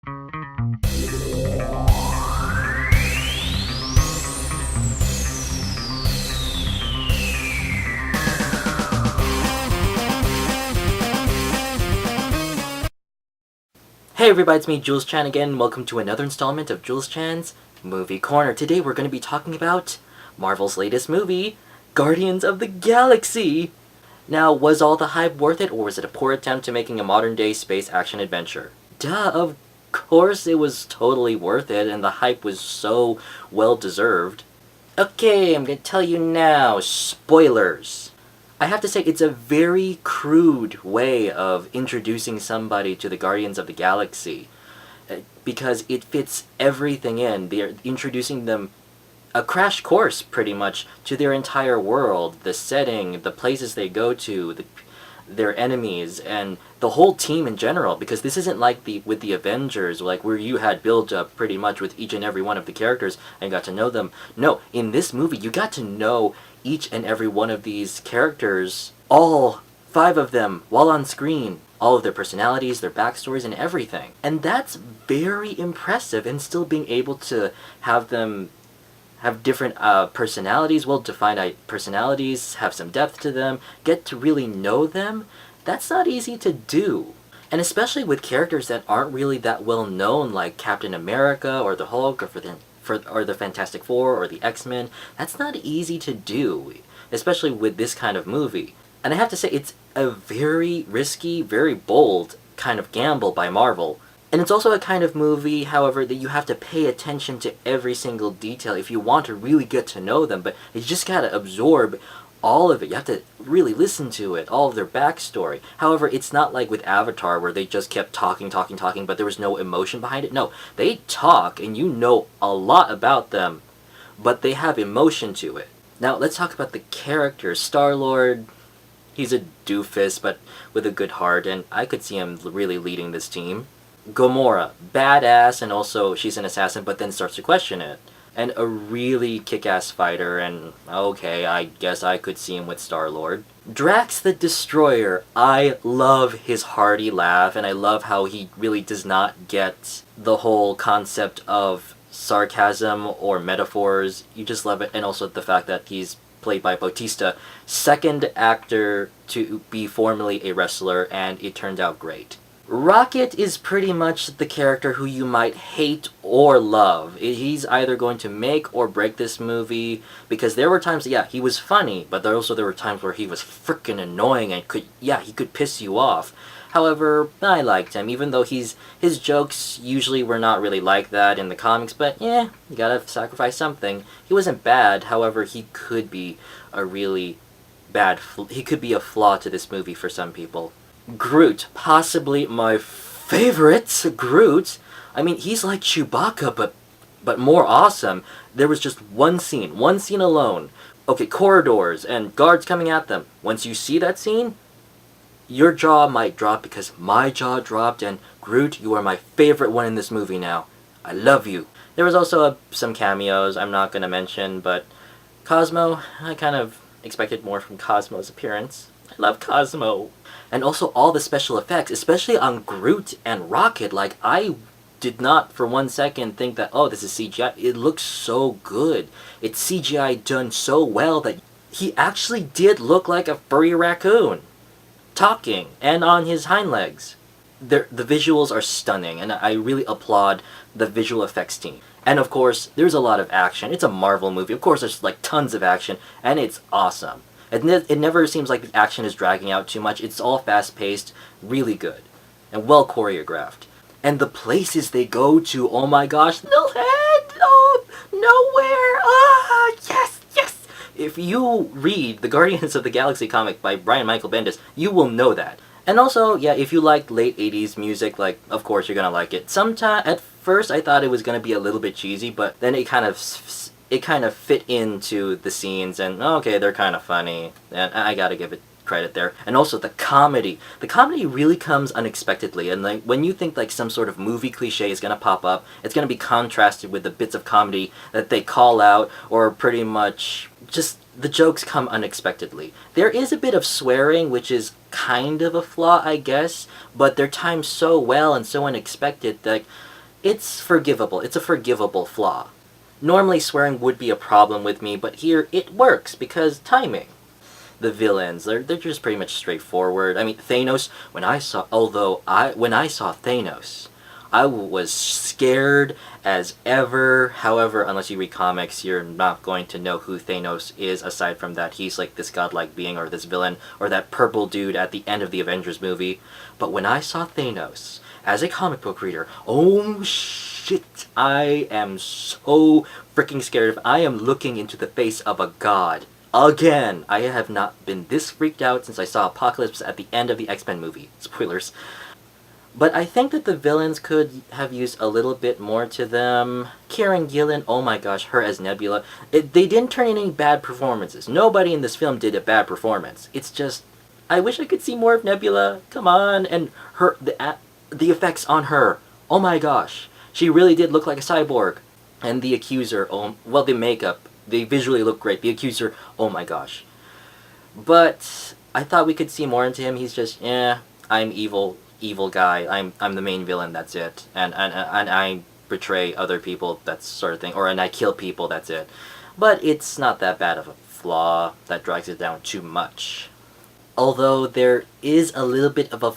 Hey everybody, it's me, Julz Chan again. Welcome to another installment of Julz Chan's Movie Corner. Today we're going to be talking about Marvel's latest movie, Guardians of the Galaxy. Now, was all the hype worth it, or was it a poor attempt to making a modern-day space action adventure? Duh, of course it was totally worth it, and the hype was so well-deserved. Okay, I'm going to tell you now, spoilers. I have to say, it's a very crude way of introducing somebody to the Guardians of the Galaxy, because it fits everything in. They're introducing them a crash course, pretty much, to their entire world, the setting, the places they go to, their enemies, and the whole team in general, because this isn't like with the Avengers, like where you had build-up pretty much with each and every one of the characters and got to know them. No, in this movie, you got to know each and every one of these characters, all 5 of them, while on screen. All of their personalities, their backstories, and everything. And that's very impressive, and still being able to have them have different personalities, well-defined personalities, have some depth to them, get to really know them. That's not easy to do. And especially with characters that aren't really that well known, like Captain America, or the Hulk, or the Fantastic Four, or the X-Men. That's not easy to do, especially with this kind of movie. And I have to say, it's a very risky, very bold kind of gamble by Marvel. And it's also a kind of movie, however, that you have to pay attention to every single detail if you want to really get to know them, but you just gotta absorb all of it. You have to really listen to it, all of their backstory. However, it's not like with Avatar where they just kept talking, but there was no emotion behind it. No, they talk and you know a lot about them, but they have emotion to it. Now, let's talk about the characters. Star-Lord, he's a doofus, but with a good heart, and I could see him really leading this team. Gamora, badass, and also she's an assassin, but then starts to question it. And a really kick-ass fighter, and okay, I guess I could see him with Star-Lord. Drax the Destroyer, I love his hearty laugh, and I love how he really does not get the whole concept of sarcasm or metaphors. You just love it, and also the fact that he's played by Bautista, second actor to be formerly a wrestler, and it turned out great. Rocket is pretty much the character who you might hate or love. He's either going to make or break this movie, because there were times, yeah, he was funny, but there were times where he was freaking annoying and he could piss you off. However, I liked him, even though his jokes usually were not really like that in the comics, but yeah, you gotta sacrifice something. He wasn't bad, however, he could be a really he could be a flaw to this movie for some people. Groot, possibly my favorite Groot. I mean, he's like Chewbacca, but more awesome. There was just one scene alone. Okay, corridors and guards coming at them. Once you see that scene, your jaw might drop, because my jaw dropped, and Groot, you are my favorite one in this movie now. I love you. There was also some cameos I'm not going to mention, but Cosmo, I kind of expected more from Cosmo's appearance. I love Cosmo. And also all the special effects, especially on Groot and Rocket. Like, I did not for one second think that, oh, this is CGI. It looks so good. It's CGI done so well that he actually did look like a furry raccoon, talking, and on his hind legs. The visuals are stunning, and I really applaud the visual effects team. And of course, there's a lot of action. It's a Marvel movie. Of course, there's like tons of action, and it's awesome. It never seems like the action is dragging out too much. It's all fast-paced, really good, and well choreographed. And the places they go to, oh my gosh, no head, oh, nowhere, yes, yes! If you read the Guardians of the Galaxy comic by Brian Michael Bendis, you will know that. And also, yeah, if you like late 80s music, like, of course you're gonna like it. At first I thought it was gonna be a little bit cheesy, but then it kind of fit into the scenes, and okay, they're kind of funny, and I gotta give it credit there. And also the comedy really comes unexpectedly, and like when you think like some sort of movie cliche is gonna pop up, it's gonna be contrasted with the bits of comedy that they call out, or pretty much just the jokes come unexpectedly. There is a bit of swearing, which is kind of a flaw, I guess, but they're timed so well and so unexpected that it's forgivable. It's a forgivable flaw. Normally swearing would be a problem with me, but here it works because timing. The villains, they're just pretty much straightforward. I mean, Thanos, when I saw Thanos, I was scared as ever. However, unless you read comics, you're not going to know who Thanos is, aside from that he's like this godlike being or this villain or that purple dude at the end of the Avengers movie. But when I saw Thanos, as a comic book reader, oh shit, I am so freaking scared. If I am looking into the face of a god. Again, I have not been this freaked out since I saw Apocalypse at the end of the X-Men movie. Spoilers. But I think that the villains could have used a little bit more to them. Karen Gillan, oh my gosh, her as Nebula. They didn't turn in any bad performances. Nobody in this film did a bad performance. It's just, I wish I could see more of Nebula. Come on. And the effects on her, oh my gosh. She really did look like a cyborg. And the Accuser, the makeup, they visually look great. The Accuser, oh my gosh. But I thought we could see more into him. He's just, I'm evil guy. I'm the main villain, that's it. And I betray other people, that sort of thing. And I kill people, that's it. But it's not that bad of a flaw that drags it down too much. Although there is a little bit of a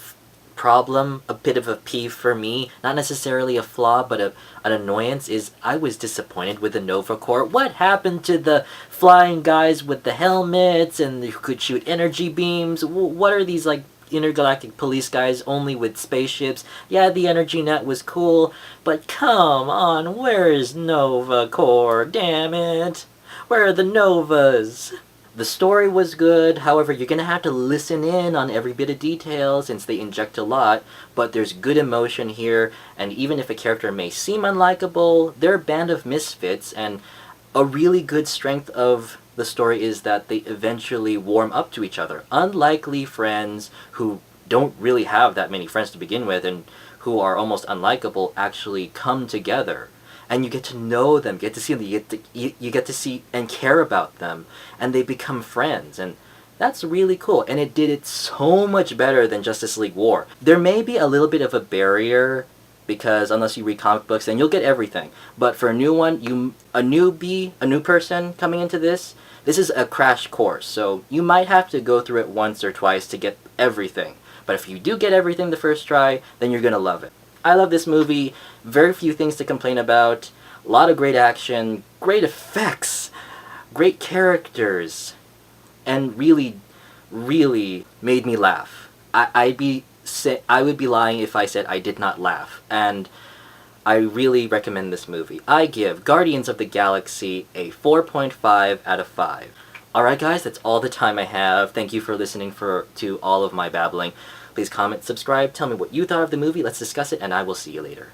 problem, a bit of a peeve for me, not necessarily a flaw, but an annoyance, is I was disappointed with the Nova Corps. What happened to the flying guys with the helmets and who could shoot energy beams? What are these, like, intergalactic police guys only with spaceships? Yeah, the energy net was cool, but come on, where is Nova Corps? Damn it! Where are the Novas? The story was good, however, you're gonna have to listen in on every bit of detail since they inject a lot, but there's good emotion here, and even if a character may seem unlikable, they're a band of misfits, and a really good strength of the story is that they eventually warm up to each other. Unlikely friends who don't really have that many friends to begin with and who are almost unlikable actually come together. And you get to know them, get to see them, you get to see and care about them, and they become friends, and that's really cool, and it did it so much better than Justice League War. There may be a little bit of a barrier, because unless you read comic books, then you'll get everything. But for a new one, a new person coming into this is a crash course, so you might have to go through it once or twice to get everything. But if you do get everything the first try, then you're gonna love it. I love this movie. Very few things to complain about. A lot of great action, great effects, great characters, and really, really made me laugh. I would be lying if I said I did not laugh. And I really recommend this movie. I give Guardians of the Galaxy a 4.5 out of 5. Alright guys, that's all the time I have. Thank you for listening to all of my babbling. Please comment, subscribe, tell me what you thought of the movie, let's discuss it, and I will see you later.